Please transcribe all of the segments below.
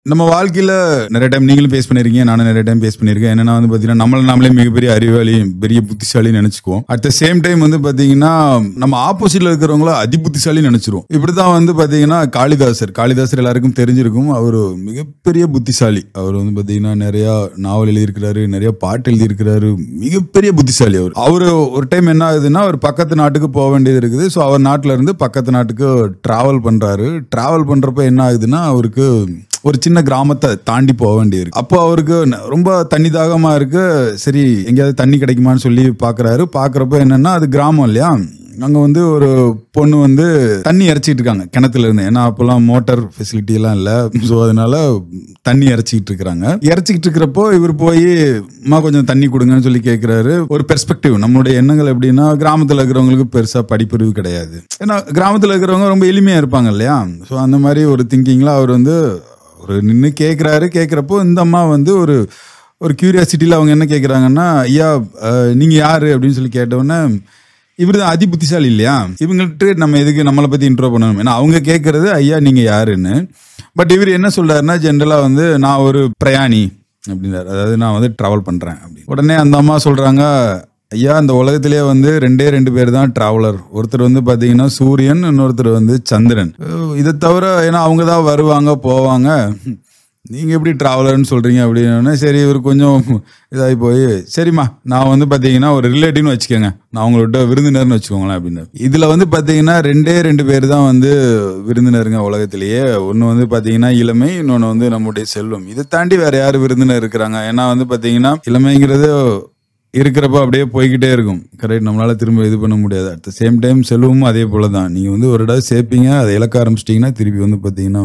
நம்ம வாழ்க்கையில நிறைய டைம் நீங்களும் ஃபேஸ் பண்ணிருக்கீங்க, நானும் நிறைய டைம் ஃபேஸ் பண்ணியிருக்கேன். என்னன்னா வந்து பாத்தீங்கன்னா நாமளே மிகப்பெரிய அறிவாளி, பெரிய புத்திசாலி நினைச்சுக்குவோம். அட் த சேம் டைம் வந்து பாத்தீங்கன்னா நம்ம ஆப்போசிட்ல இருக்கிறவங்கள அதி புத்திசாலி நினைச்சிருவோம். இப்படிதான் வந்து பாத்தீங்கன்னா காளிதாசர் எல்லாருக்கும் தெரிஞ்சிருக்கும். அவர் மிகப்பெரிய புத்திசாலி. அவர் வந்து பாத்தீங்கன்னா நிறைய நாவல் எழுதியிருக்கிறாரு, நிறைய பாட்டு எழுதியிருக்கிறாரு. மிகப்பெரிய புத்திசாலி அவர். அவரு ஒரு டைம் என்ன ஆகுதுன்னா ஒரு பக்கத்து நாட்டுக்கு போக வேண்டியது இருக்குது. ஸோ அவர் நாட்டுல இருந்து பக்கத்து நாட்டுக்கு டிராவல் பண்றாரு. டிராவல் பண்றப்ப என்ன ஆகுதுன்னா அவருக்கு ஒரு சின்ன கிராமத்தை தாண்டி போக வேண்டியிருக்கு. அப்போ அவருக்கு ரொம்ப தண்ணி தாகமா இருக்கு. சரி எங்கேயாவது தண்ணி கிடைக்குமான்னு சொல்லி பாக்குறாரு. பாக்குறப்ப என்னன்னா அது கிராமம் இல்லையா, அங்க வந்து ஒரு பொண்ணு வந்து தண்ணி இறைச்சிட்டு இருக்காங்க கிணத்துல இருந்து. ஏன்னா அப்பெல்லாம் மோட்டார் ஃபெசிலிட்டி எல்லாம் இல்ல. ஸோ அதனால தண்ணி இறைச்சிக்கிட்டு இருக்கிறாங்க. இறைச்சிக்கிட்டு இருக்கிறப்போ இவர் போய் அம்மா கொஞ்சம் தண்ணி கொடுங்கன்னு சொல்லி கேட்கிறாரு. ஒரு பெர்ஸ்பெக்டிவ், நம்மளுடைய எண்ணங்கள் எப்படின்னா கிராமத்துல இருக்கிறவங்களுக்கு பெருசா படிப்பறிவு கிடையாது. ஏன்னா கிராமத்துல இருக்கிறவங்க ரொம்ப எளிமையா இருப்பாங்க இல்லையா. ஸோ அந்த மாதிரி ஒரு திங்கிங்ல அவர் வந்து ஒரு நின்று கேட்குறாரு. கேட்குறப்போ இந்த அம்மா வந்து ஒரு கியூரியாசிட்டியில் அவங்க என்ன கேட்குறாங்கன்னா, ஐயா நீங்கள் யார் அப்படின்னு சொல்லி கேட்டவுடனே இவர் தான் அதி புத்திசாலி இல்லையா, இவங்கள்ட்ட நம்ம எதுக்கு நம்மளை பற்றி இன்ட்ரோ பண்ணணும். ஏன்னா அவங்க கேட்குறது ஐயா நீங்கள் யாருன்னு. பட் இவர் என்ன சொல்கிறாருன்னா ஜென்ரலாக வந்து நான் ஒரு பிரயாணி அப்படின்றாரு. அதாவது நான் வந்து ட்ராவல் பண்ணுறேன் அப்படின்னு. உடனே அந்த அம்மா சொல்கிறாங்க, ஐயா அந்த உலகத்திலேயே வந்து ரெண்டு பேர் தான் டிராவலர். ஒருத்தர் வந்து பாத்தீங்கன்னா சூரியன், இன்னொருத்தர் வந்து சந்திரன். இதை தவிர ஏன்னா அவங்க தான் வருவாங்க போவாங்க, நீங்க எப்படி டிராவலர்னு சொல்றீங்க அப்படின்னு. சரி இவர் கொஞ்சம் இதாகி போய், சரிம்மா நான் வந்து பாத்தீங்கன்னா ஒரு ரிலேட்டிவ்னு வச்சுக்கோங்க, நான் அவங்களோட விருந்தினர்னு வச்சுக்கோங்களேன் அப்படின்னு. இதுல வந்து பாத்தீங்கன்னா ரெண்டு பேர் தான் வந்து விருந்தினருங்க உலகத்திலேயே. ஒன்னு வந்து பாத்தீங்கன்னா இளமை, இன்னொன்னு வந்து நம்முடைய செல்வம். இதை தாண்டி வேற யாரு விருந்தினர் இருக்கிறாங்க? ஏன்னா வந்து பாத்தீங்கன்னா இளமைங்கிறது இருக்கிறப்ப அப்படியே போய்கிட்டே இருக்கும். கரெக்ட், நம்மளால திரும்ப இது பண்ண முடியாது. அட் த சேம் டைம் செல்வமும் அதே போல தான். நீங்க வந்து ஒரு இடம் சேர்ப்பீங்க, அதை இழக்க ஆரம்பிச்சிட்டீங்கன்னா திருப்பி வந்து பாத்தீங்கன்னா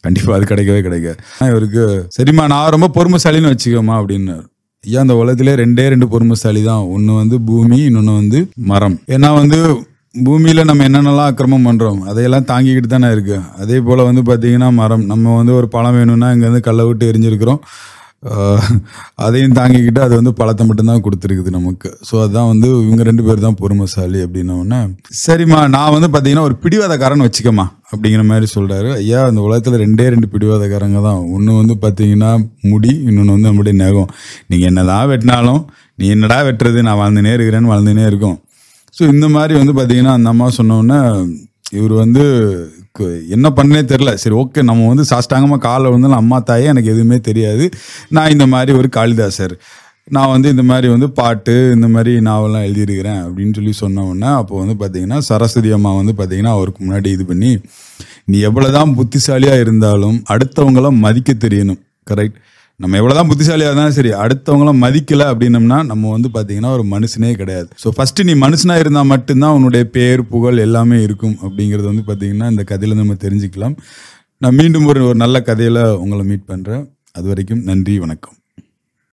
கண்டிப்பா அது கிடைக்கவே கிடைக்காது. இவருக்கு சரிம்மா நான் ரொம்ப பொறுமைசாலின்னு வச்சுக்கோமா அப்படின்னு. ஐயா அந்த உலகத்திலே ரெண்டு பொறுமைசாலி தான். ஒன்னு வந்து பூமி, இன்னொன்னு வந்து மரம். ஏன்னா வந்து பூமியில நம்ம என்னென்னலாம் அக்கிரமம் பண்றோம் அதையெல்லாம் தாங்கிக்கிட்டு தானே இருக்கு. அதே போல வந்து பாத்தீங்கன்னா மரம், நம்ம வந்து ஒரு பழம் வேணும்னா இங்க வந்து கல்லை விட்டு எரிஞ்சிருக்கிறோம், அதையும் தாங்கிக்கிட்டு அது வந்து பழத்தை மட்டும்தான் கொடுத்துருக்குது நமக்கு. ஸோ அதுதான் வந்து இவங்க ரெண்டு பேர் தான் பொறுமைசாலி அப்படின்னோடனே, சரிம்மா நான் வந்து பார்த்தீங்கன்னா ஒரு பிடிவாதக்காரன் வச்சுக்கம்மா அப்படிங்கிற மாதிரி சொல்றாரு. ஐயா அந்த உலகத்தில் ரெண்டு பிடிவாதக்காரங்க தான். ஒன்று வந்து பார்த்தீங்கன்னா முடி, இன்னொன்று வந்து நம்முடைய நகம். நீங்கள் என்னதான் வெட்டினாலும் நீ என்னடா வெட்டுறது, நான் வாழ்ந்துனே இருக்கிறேன்னு வாழ்ந்துனே இருக்கும். ஸோ இந்த மாதிரி வந்து பார்த்தீங்கன்னா அந்த அம்மா சொன்னோன்னே இவர் வந்து என்ன பண்ணனே தெரில. சரி ஓகே நம்ம வந்து சாஷ்டாங்கமாக காலில் விழுந்தாலும் அம்மா தாயே எனக்கு எதுவுமே தெரியாது, நான் இந்த மாதிரி ஒரு காளிதாசர், நான் வந்து இந்த மாதிரி வந்து பாட்டு இந்த மாதிரி நாவெல்லாம் எழுதியிருக்கிறேன் அப்படின்னு சொல்லி சொன்ன உடனே அப்போ வந்து பார்த்தீங்கன்னா சரஸ்வதி அம்மா வந்து பார்த்தீங்கன்னா அவருக்கு முன்னாடி இது பண்ணி, நீ எவ்வளோதான் புத்திசாலியாக இருந்தாலும் அடுத்தவங்கள மதிக்க தெரியணும். கரெக்ட், நம்ம எவ்வளவுதான் புத்திசாலியா இருந்தாலும் சரி அடுத்தவங்களும் மதிக்கல அப்படின்னம்னா நம்ம வந்து பாத்தீங்கன்னா ஒரு மனுஷனே கிடையாது. ஸோ ஃபர்ஸ்ட் நீ மனுஷனா இருந்தா மட்டும்தான் உன்னுடைய பேர் புகழ் எல்லாமே இருக்கும் அப்படிங்கிறது வந்து பாத்தீங்கன்னா இந்த கதையில நம்ம தெரிஞ்சுக்கலாம். நான் மீண்டும் ஒரு நல்ல கதையில உங்களை மீட் பண்றேன். அது வரைக்கும் நன்றி, வணக்கம்.